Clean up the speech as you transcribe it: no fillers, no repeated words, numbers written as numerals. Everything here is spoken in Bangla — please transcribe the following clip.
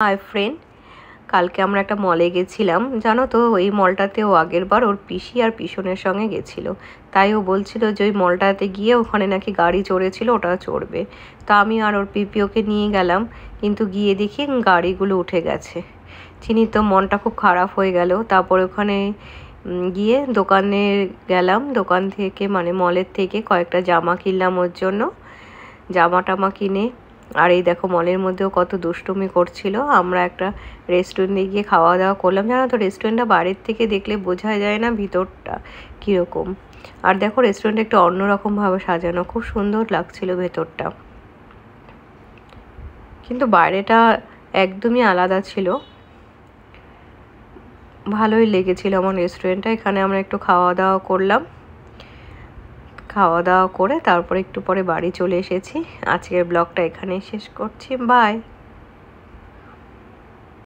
হাই ফ্রেন্ড, কালকে আমরা একটা মলে গেছিলাম। জানো তো, এই মলটাতে ও আগের বার ওর পিসি আর পিসনের সঙ্গে গেছিল। তাই ও বলছিল যে ওই মলটাতে গিয়ে ওখানে নাকি গাড়ি চড়েছিল, ওটা চড়বে। তা আমি আর ওর পিপি ওকে নিয়ে গেলাম, কিন্তু গিয়ে দেখি গাড়িগুলো উঠে গেছে। চিনি তো, মনটা খুব খারাপ হয়ে গেল। তারপর ওখানে গিয়ে দোকানে গেলাম, দোকান থেকে মানে মলের থেকে কয়েকটা জামা কিনলাম ওর জন্য। জামা টামা কিনে আর এই দেখো মলের মধ্যেও কত দুষ্টুমি করছিল। আমরা একটা রেস্টুরেন্টে গিয়ে খাওয়া দাওয়া করলাম। জানো তো, রেস্টুরেন্টটা বাইরের থেকে দেখলে বোঝা যায় না ভিতরটা কীরকম। আর দেখো, রেস্টুরেন্টটা একটু অন্যরকমভাবে সাজানো, খুব সুন্দর লাগছিল ভেতরটা, কিন্তু বাইরেটা একদমই আলাদা ছিল। ভালোই লেগেছিল আমার রেস্টুরেন্টটা। এখানে আমরা একটু খাওয়া দাওয়া করলাম, খাওয়া দাওয়া করে তারপরে একটু পরে বাড়ি চলে এসেছি। আজকের ব্লগটা এখানেই শেষ করছি। বাই।